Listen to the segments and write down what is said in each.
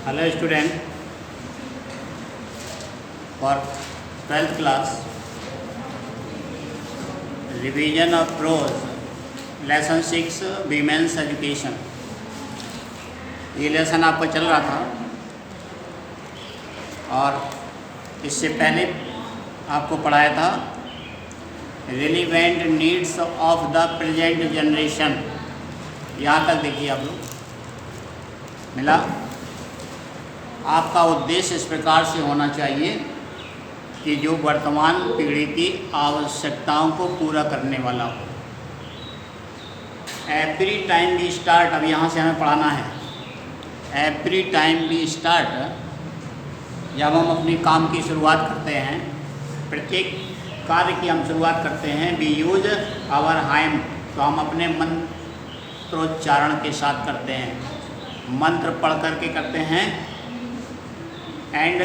Hello student, for 12th class, revision of prose, lesson 6 women's education। ये lesson आपका चल रहा था और इससे पहले आपको पढ़ाया था relevant needs of the present generation. यहाँ तक देखिए आप लोग, मिला। आपका उद्देश्य इस प्रकार से होना चाहिए कि जो वर्तमान पीढ़ी की आवश्यकताओं को पूरा करने वाला हो। एवरी टाइम वी स्टार्ट, अब यहाँ से हमें पढ़ाना है। एवरी टाइम वी स्टार्ट, जब हम अपनी काम की शुरुआत करते हैं, प्रत्येक कार्य की हम शुरुआत करते हैं, वी यूज आवर हाइम, तो हम अपने मंत्रोच्चारण के साथ करते हैं, मंत्र पढ़ करके करते हैं। एंड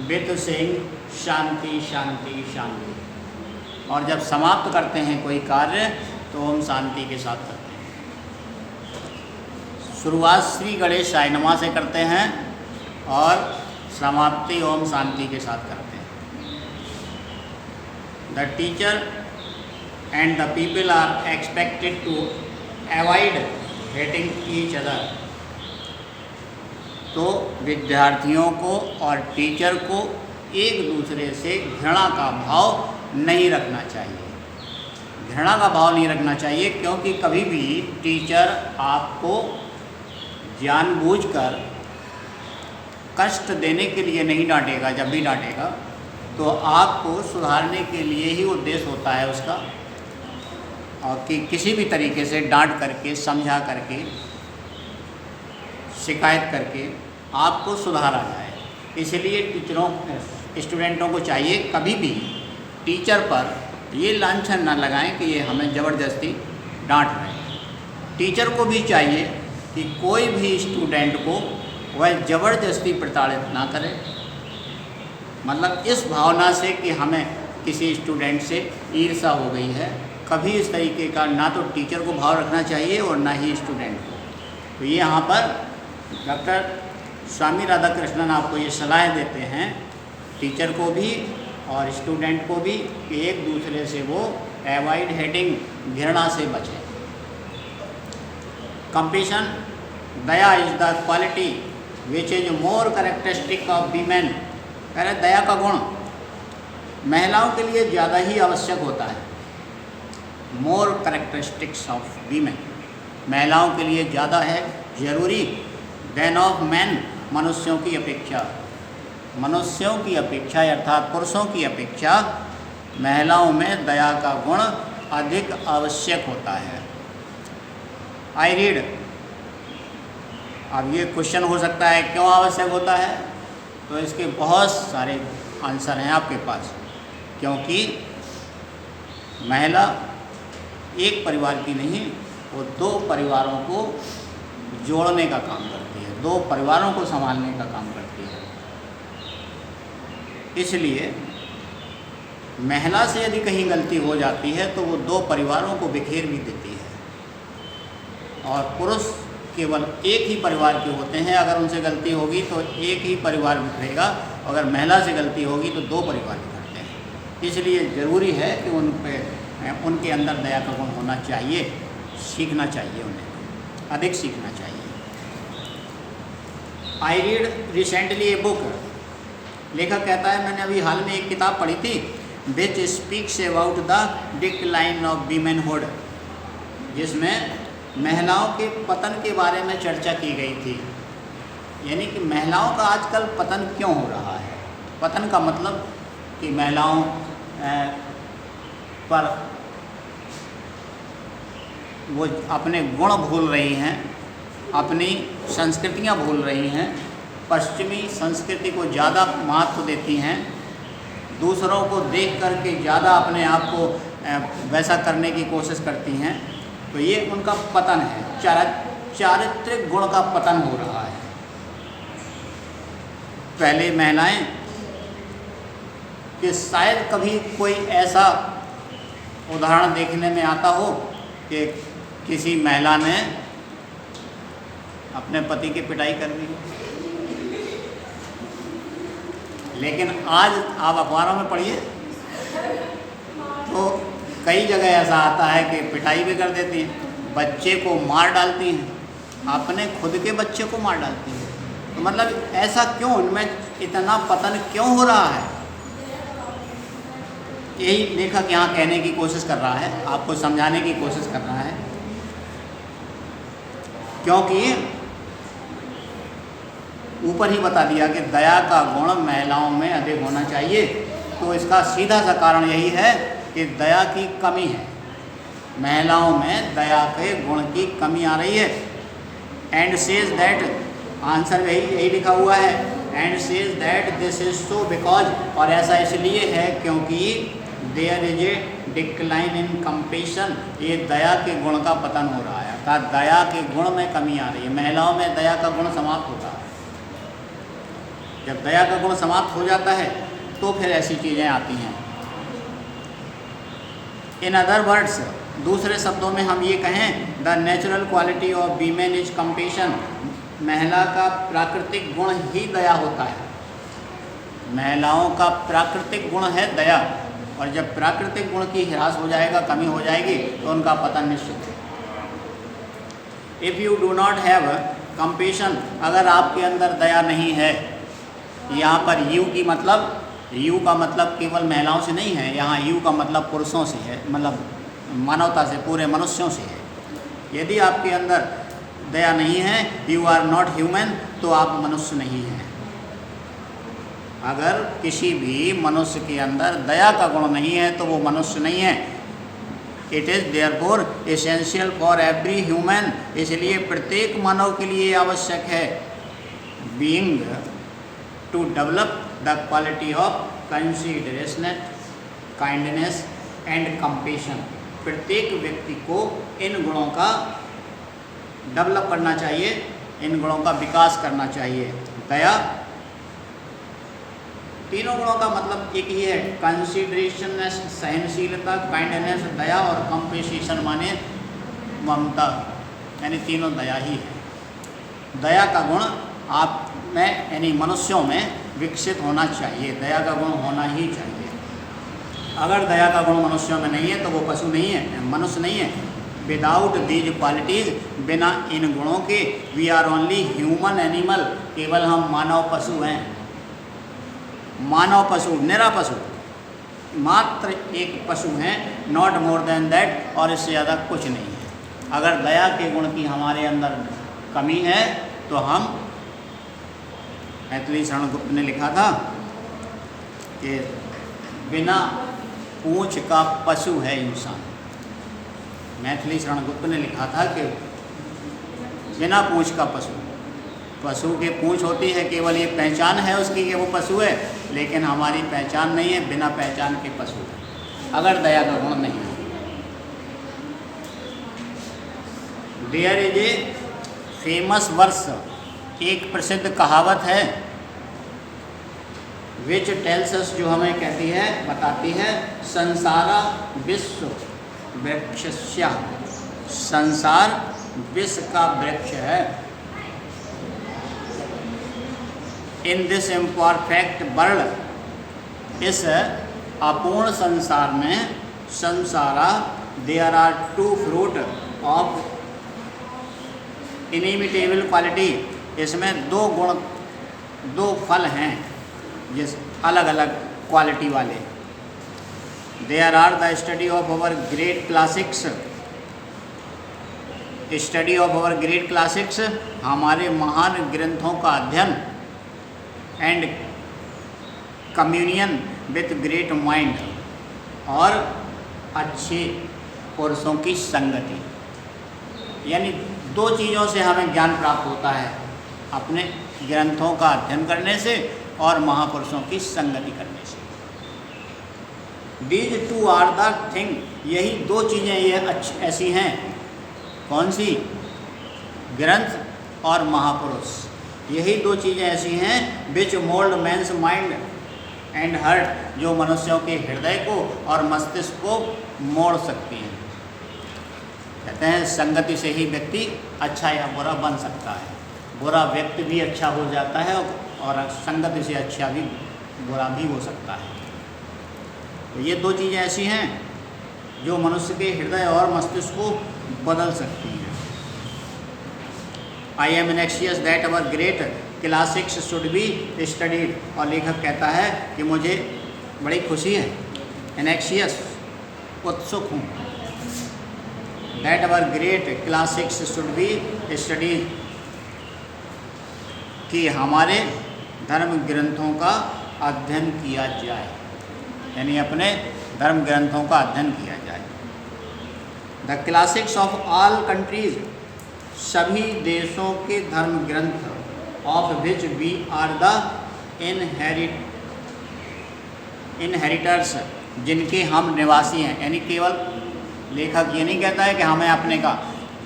विथ सेइंग शांति शांति शांति, और जब समाप्त करते हैं कोई कार्य तो हम शांति के साथ करते हैं। शुरुआत श्री गणेशाय नमः से करते हैं और समाप्ति ओम शांति के साथ करते हैं। The teacher and the people are expected to avoid hating each other, तो विद्यार्थियों को और टीचर को एक दूसरे से घृणा का भाव नहीं रखना चाहिए। घृणा का भाव नहीं रखना चाहिए, क्योंकि कभी भी टीचर आपको जानबूझकर कष्ट देने के लिए नहीं डांटेगा। जब भी डांटेगा तो आपको सुधारने के लिए ही उद्देश्य होता है उसका, और कि किसी भी तरीके से डांट करके, समझा करके, शिकायत करके आपको सुधारा जाए। इसलिए स्टूडेंटों को चाहिए कभी भी टीचर पर ये लांछन न लगाएं कि ये हमें ज़बरदस्ती डांट रहे हैं। टीचर को भी चाहिए कि कोई भी स्टूडेंट को वह ज़बरदस्ती प्रताड़ित ना करे, मतलब इस भावना से कि हमें किसी स्टूडेंट से ईर्ष्या हो गई है। कभी इस तरीके का ना तो टीचर को भाव रखना चाहिए और ना ही स्टूडेंट को। तो ये यहाँ पर डॉक्टर स्वामी राधाकृष्णन आपको ये सलाह देते हैं, टीचर को भी और स्टूडेंट को भी, कि एक दूसरे से वो अवॉइड हेटिंग, घृणा से बचें। Compassion, Daya is the quality which is more characteristic of women. कह रहे दया का गुण महिलाओं के लिए ज़्यादा ही आवश्यक होता है। मोर कैरेक्टरिस्टिक्स ऑफ वीमेन, महिलाओं के लिए ज़्यादा है, ज़रूरी, देन ऑफ मैन, मनुष्यों की अपेक्षा। मनुष्यों की अपेक्षा अर्थात पुरुषों की अपेक्षा महिलाओं में दया का गुण अधिक आवश्यक होता है। आई रीड, अब ये क्वेश्चन हो सकता है क्यों आवश्यक होता है, तो इसके बहुत सारे आंसर हैं आपके पास। क्योंकि महिला एक परिवार की नहीं, वो दो परिवारों को जोड़ने का काम करती है, दो परिवारों को संभालने का काम करती है। इसलिए महिला से यदि कहीं गलती हो जाती है तो वो दो परिवारों को बिखेर भी देती है। और पुरुष केवल एक ही परिवार के होते हैं, अगर उनसे गलती होगी तो एक ही परिवार बिखरेगा, अगर महिला से गलती होगी तो दो परिवार बिखरते हैं। इसलिए ज़रूरी है कि उनके अंदर दया का गुण होना चाहिए, सीखना चाहिए, उन्हें अधिक सीखना चाहिए। I read recently a book, लेखक कहता है मैंने अभी हाल में एक किताब पढ़ी थी, which speaks about the decline of womanhood, जिसमें महिलाओं के पतन के बारे में चर्चा की गई थी। यानी कि महिलाओं का आजकल पतन क्यों हो रहा है। पतन का मतलब कि महिलाओं पर वो अपने गुण भूल रही हैं, अपनी संस्कृतियाँ भूल रही हैं, पश्चिमी संस्कृति को ज़्यादा महत्व देती हैं, दूसरों को देख करके ज़्यादा अपने आप को वैसा करने की कोशिश करती हैं। तो ये उनका पतन है, चारित्रिक गुण का पतन हो रहा है। पहले महिलाएं कि शायद कभी कोई ऐसा उदाहरण देखने में आता हो कि किसी महिला ने अपने पति की पिटाई कर दी। लेकिन आज आप अखबारों में पढ़िए तो कई जगह ऐसा आता है कि पिटाई भी कर देती हैं, बच्चे को मार डालती हैं, अपने खुद के बच्चे को मार डालती हैं। तो मतलब ऐसा क्यों, उनमें इतना पतन क्यों हो रहा है? यही लेखक यहाँ कहने की कोशिश कर रहा है, आपको समझाने की कोशिश कर रहा है। क्योंकि ऊपर ही बता दिया कि दया का गुण महिलाओं में अधिक होना चाहिए, तो इसका सीधा सा कारण यही है कि दया की कमी है, महिलाओं में दया के गुण की कमी आ रही है। एंड सेज दैट, आंसर में यही लिखा हुआ है, and says that this is so because, और ऐसा इसलिए है क्योंकि there is a decline in compassion, ये दया के गुण का पतन हो रहा है, अर्थात दया के गुण में कमी आ रही है, महिलाओं में दया का गुण समाप्त होता है। जब दया का गुण समाप्त हो जाता है तो फिर ऐसी चीज़ें आती हैं। इन अदर वर्ड्स, दूसरे शब्दों में हम ये कहें, the natural quality of women is compassion, महिला का प्राकृतिक गुण ही दया होता है। महिलाओं का प्राकृतिक गुण है दया, और जब प्राकृतिक गुण की ह्रास हो जाएगा, कमी हो जाएगी, तो उनका पतन निश्चित है। If you do not have compassion, अगर आपके अंदर दया नहीं है, यहाँ पर यू की मतलब, यू का मतलब केवल महिलाओं से नहीं है, यहाँ यू का मतलब पुरुषों से है, मतलब मानवता से, पूरे मनुष्यों से है। यदि आपके अंदर दया नहीं है, यू आर नॉट ह्यूमन, तो आप मनुष्य नहीं हैं। अगर किसी भी मनुष्य के अंदर दया का गुण नहीं है तो वो मनुष्य नहीं है। It is therefore essential for every human, इसलिए प्रत्येक मानव के लिए आवश्यक है, being to develop the quality of consideration, kindness and compassion. प्रत्येक व्यक्ति को इन गुणों का डेवलप करना चाहिए, इन गुणों का विकास करना चाहिए। दया, तीनों गुणों का मतलब एक ही है, कंसिडरेशन सहनशीलता, काइंडनेस दया, और कंपेशन माने ममता, यानी तीनों दया ही है। दया का गुण आप में यानी मनुष्यों में विकसित होना चाहिए, दया का गुण होना ही चाहिए। अगर दया का गुण मनुष्यों में नहीं है तो वो पशु नहीं है, मनुष्य नहीं है। विदाउट दीज क्वालिटीज़, बिना इन गुणों के, we are only human animal, केवल हम मानव पशु हैं। मानव पशु, निरा पशु, मात्र एक पशु हैं, नॉट मोर देन दैट, और इससे ज़्यादा कुछ नहीं है। अगर दया के गुण की हमारे अंदर कमी है तो हम, मैथिली शरण गुप्त ने लिखा था कि बिना पूंछ का पशु है इंसान। मैथिली शरण गुप्त ने लिखा था कि बिना पूंछ का पशु, पशु की पूंछ होती है, केवल ये पहचान है उसकी कि वो पशु है, लेकिन हमारी पहचान नहीं है, बिना पहचान के पशु है, अगर दया का गुण नहीं है। There is a famous verse, एक प्रसिद्ध कहावत है, विच टेल्स अस, जो हमें कहती है, बताती है, संसारा विश्व वृक्षस्य, संसार विश्व का वृक्ष है। इन दिस इम्परफेक्ट वर्ल्ड, इस अपूर्ण संसार में, संसारा, there are two fruit of inimitable quality, इसमें दो गुण, दो फल हैं जिस अलग अलग क्वालिटी वाले। There are the study of our great classics, study of our great classics, हमारे महान ग्रंथों का अध्ययन, and communion with great mind, और अच्छे पुरुषों की संगति। यानी दो चीज़ों से हमें ज्ञान प्राप्त होता है, अपने ग्रंथों का अध्ययन करने से और महापुरुषों की संगति करने से। These two are the thing, यही दो चीज़ें ये ऐसी हैं, कौन सी? ग्रंथ और महापुरुष, यही दो चीज़ें ऐसी हैं, which mould man's mind and heart, जो मनुष्यों के हृदय को और मस्तिष्क को मोड़ सकती हैं। कहते हैं संगति से ही व्यक्ति अच्छा या बुरा बन सकता है। बुरा व्यक्ति भी अच्छा हो जाता है और संगत से अच्छा भी बुरा भी हो सकता है। तो ये दो चीज़ें ऐसी हैं जो मनुष्य के हृदय और मस्तिष्क को बदल सकती हैं। I am anxious that our great classics should be studied. और लेखक कहता है कि मुझे बड़ी खुशी है, एनेक्शियस उत्सुक हूँ, that our great classics should be studied, कि हमारे धर्म ग्रंथों का अध्ययन किया जाए, यानी अपने धर्म ग्रंथों का अध्ययन किया जाए। The classics of all countries, सभी देशों के धर्म ग्रंथ, of which we are the inheritors, जिनके हम निवासी हैं। यानी केवल लेखक ये नहीं कहता है कि हमें अपने का,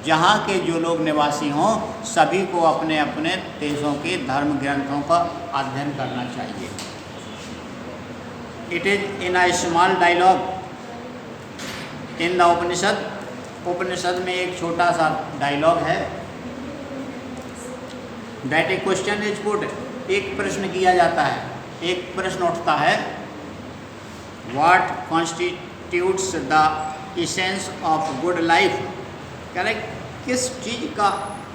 जहाँ के जो लोग निवासी हों सभी को अपने अपने देशों के धर्म ग्रंथों का अध्ययन करना चाहिए। It is in a small dialogue in the Upanishad, Upanishad में एक छोटा सा डायलॉग है। That a question is put, एक प्रश्न किया जाता है, एक प्रश्न उठता है, what constitutes the essence of good life. Correct, किस चीज़ का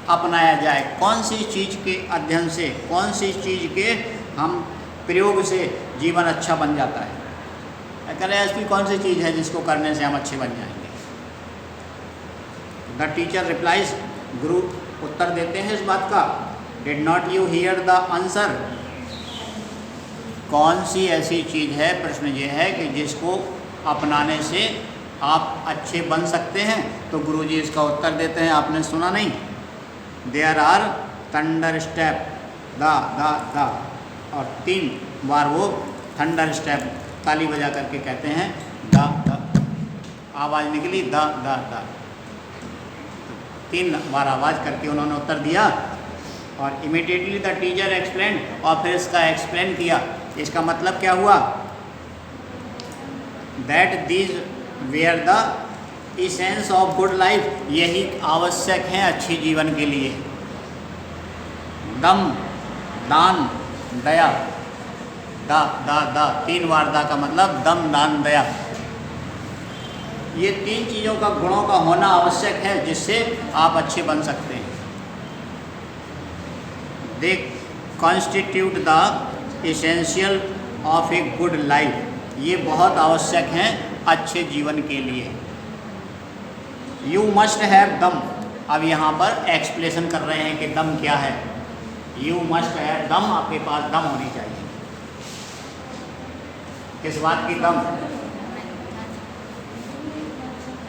अपनाया जाए, कौन सी चीज़ के अध्ययन से, कौन सी चीज़ के हम प्रयोग से जीवन अच्छा बन जाता है। करें ऐसी कौन सी चीज़ है जिसको करने से हम अच्छे बन जाएंगे। द टीचर रिप्लाइज, गुरु उत्तर देते हैं इस बात का, did not you here the answer. कौन सी ऐसी चीज़ है, प्रश्न ये है कि जिसको अपनाने से आप अच्छे बन सकते हैं। तो गुरुजी इसका उत्तर देते हैं, आपने सुना नहीं, there are thunder step, the, और 3 बार वो थंडर स्टेप ताली बजा करके कहते हैं, द, आवाज़ निकली, द, 3 बार आवाज़ करके उन्होंने उत्तर दिया। और इमीडिएटली द टीचर एक्सप्लेन, और फिर इसका एक्सप्लेन किया। इसका मतलब क्या हुआ, that these where the essence of good life, यही आवश्यक है अच्छी जीवन के लिए। दम, दान, दया, द 3 बार दा का मतलब दम, दान, दया, ये 3 चीज़ों का, गुणों का होना आवश्यक है जिससे आप अच्छे बन सकते हैं। They constitute the essential of a good life, ये बहुत आवश्यक हैं अच्छे जीवन के लिए। यू मस्ट हैव दम, अब यहाँ पर एक्सप्लेनेशन कर रहे हैं कि दम क्या है। यू मस्ट हैव दम, आपके पास दम होनी चाहिए। किस बात की दम,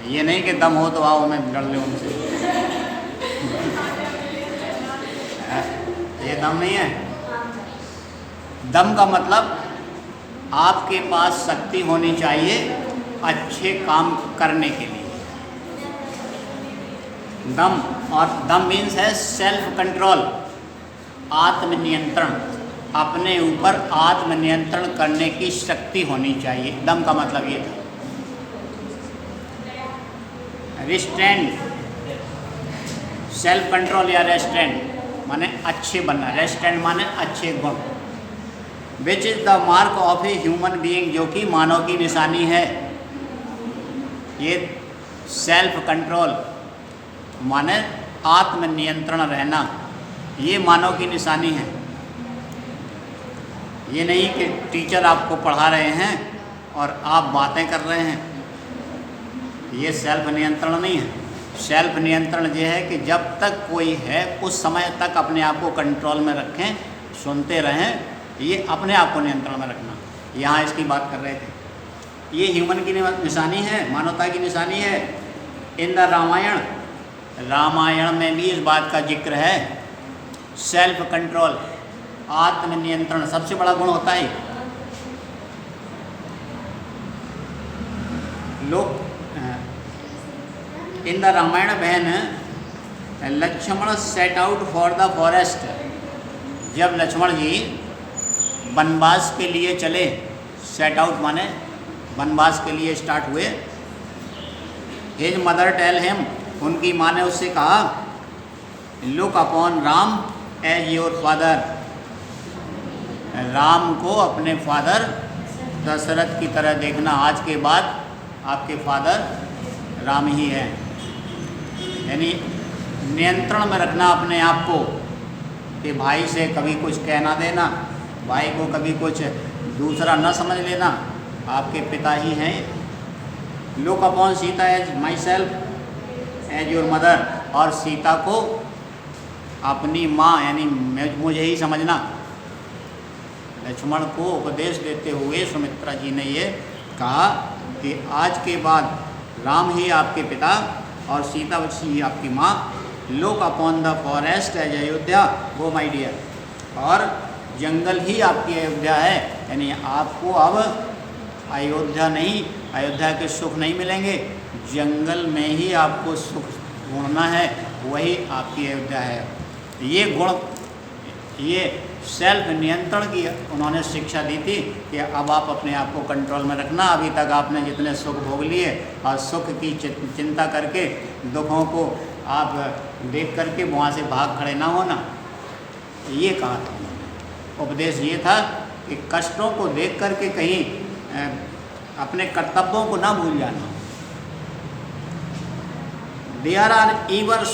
ये नहीं कि दम हो तो आओ मैं लड़ लूँ उनसे, ये दम नहीं है। दम का मतलब आपके पास शक्ति होनी चाहिए अच्छे काम करने के लिए। दम, और दम मीन्स है सेल्फ कंट्रोल, आत्मनियंत्रण, अपने ऊपर आत्मनियंत्रण करने की शक्ति होनी चाहिए। दम का मतलब ये था। रिस्ट्रेंट, सेल्फ कंट्रोल या रेस्ट्रेंट माने अच्छे बनना, रेस्ट्रेंट माने अच्छे गुण। Which is the mark of a human being, जो कि मानव की निशानी है। ये सेल्फ कंट्रोल माने आत्मनियंत्रण रहना, ये मानव की निशानी है। ये नहीं कि टीचर आपको पढ़ा रहे हैं और आप बातें कर रहे हैं, ये सेल्फ नियंत्रण नहीं है। सेल्फ नियंत्रण ये है कि जब तक कोई है उस समय तक अपने आप को कंट्रोल में रखें, सुनते रहें, ये अपने आप को नियंत्रण में रखना। यहाँ इसकी बात कर रहे थे। ये ह्यूमन की निशानी है, मानवता की निशानी है। इन द रामायण, रामायण में भी इस बात का जिक्र है। सेल्फ कंट्रोल, आत्मनियंत्रण सबसे बड़ा गुण होता है। लोग इन the Ramayana when Lakshman set out for the forest, जब लक्ष्मण जी वनवास के लिए चले, सेट आउट माने वनवास के लिए स्टार्ट हुए। हिज मदर टेल हिम, उनकी माँ ने उससे कहा, look upon Ram as your father, Ram को अपने फादर दशरथ की तरह देखना। आज के बाद आपके फादर राम ही हैं। यानी नियंत्रण में रखना अपने आप को कि भाई से कभी कुछ कहना देना, भाई को कभी कुछ दूसरा न समझ लेना, आपके पिता ही हैं। Look upon Sita as myself as your mother, और सीता को अपनी माँ यानी मुझे ही समझना। लक्ष्मण को उपदेश देते हुए सुमित्रा जी ने ये कहा कि आज के बाद राम ही आपके पिता और सीता ही आपकी माँ। Look upon the forest as Ayodhya वो माई डियर, और जंगल ही आपकी अयोध्या है। यानी आपको अब अयोध्या नहीं, अयोध्या के सुख नहीं मिलेंगे, जंगल में ही आपको सुख ढूंढना है, वही आपकी अयोध्या है। ये गुण, ये सेल्फ नियंत्रण की उन्होंने शिक्षा दी थी कि अब आप अपने आप को कंट्रोल में रखना। अभी तक आपने जितने सुख भोग लिए और सुख की चिंता करके दुखों को आप देख करके वहाँ से भाग खड़े ना होना, ये कहा था। उपदेश ये था कि कष्टों को देख करके कहीं अपने कर्तव्यों को ना भूल जाना। There are ever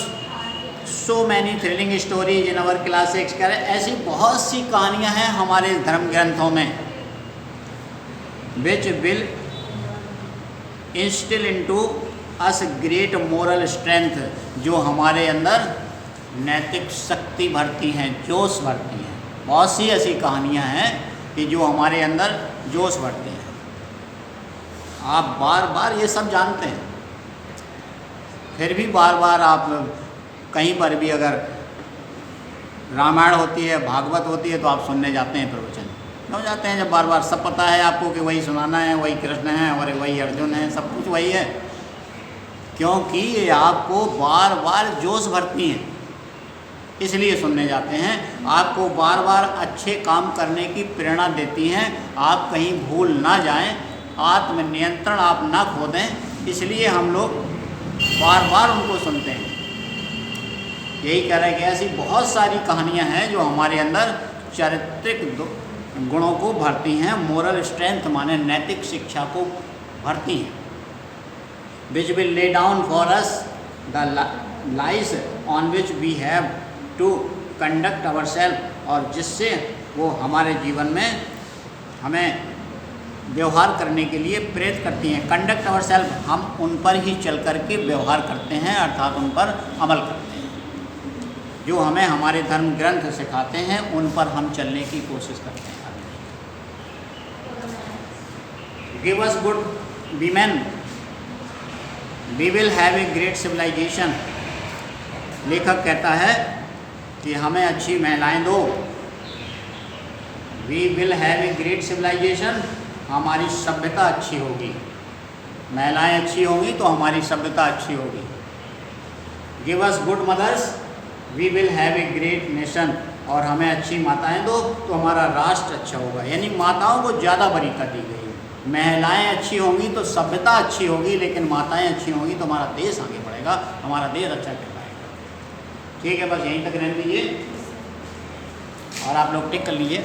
so many thrilling stories in our classics. कह रहे ऐसी बहुत सी कहानियाँ हैं हमारे धर्म ग्रंथों में, which will instil into us great moral strength, जो हमारे अंदर नैतिक शक्ति भरती हैं, जोश भरती हैं। बहुत सी ऐसी कहानियाँ हैं कि जो हमारे अंदर जोश भरते हैं। आप बार बार ये सब जानते हैं, फिर भी बार बार आप कहीं पर भी अगर रामायण होती है, भागवत होती है, तो आप सुनने जाते हैं प्रवचन। क्यों जाते हैं? जब बार बार सब पता है आपको कि वही सुनाना है, वही कृष्ण है और वही अर्जुन है, सब कुछ वही है। क्योंकि ये आपको बार बार जोश भरती हैं, इसलिए सुनने जाते हैं। आपको बार बार अच्छे काम करने की प्रेरणा देती हैं, आप कहीं भूल ना जाएं, आत्मनियंत्रण आप ना खो दें, इसलिए हम लोग बार बार उनको सुनते हैं। यही कह रहे हैं कि ऐसी बहुत सारी कहानियाँ हैं जो हमारे अंदर चारित्रिक गुणों को भरती हैं, मोरल स्ट्रेंथ माने नैतिक शिक्षा को भरती हैं। Which will lay down for us the lines on which we have to conduct ourself, और जिससे वो हमारे जीवन में हमें व्यवहार करने के लिए प्रेरित करती हैं। कंडक्ट अवर सेल्फ, हम उन पर ही चल कर के व्यवहार करते हैं, अर्थात उन पर अमल करते हैं। जो हमें हमारे धर्म ग्रंथ सिखाते हैं उन पर हम चलने की कोशिश करते हैं। Give us good women we will have a great civilization. लेखक कहता है कि हमें अच्छी महिलाएं दो, we will have a great civilization, हमारी सभ्यता अच्छी होगी। महिलाएं अच्छी होंगी तो हमारी सभ्यता अच्छी होगी। Give us good mothers we will have a great nation, और हमें अच्छी माताएं दो तो हमारा राष्ट्र अच्छा होगा। यानी माताओं को ज़्यादा वरीयता दी गई है। महिलाएं अच्छी होंगी तो सभ्यता अच्छी होगी, लेकिन माताएं अच्छी होंगी तो हमारा देश आगे बढ़ेगा, हमारा देश अच्छा कर पाएगा। ठीक है, बस यहीं तक रहने दीजिए और आप लोग टिक कर लीजिए।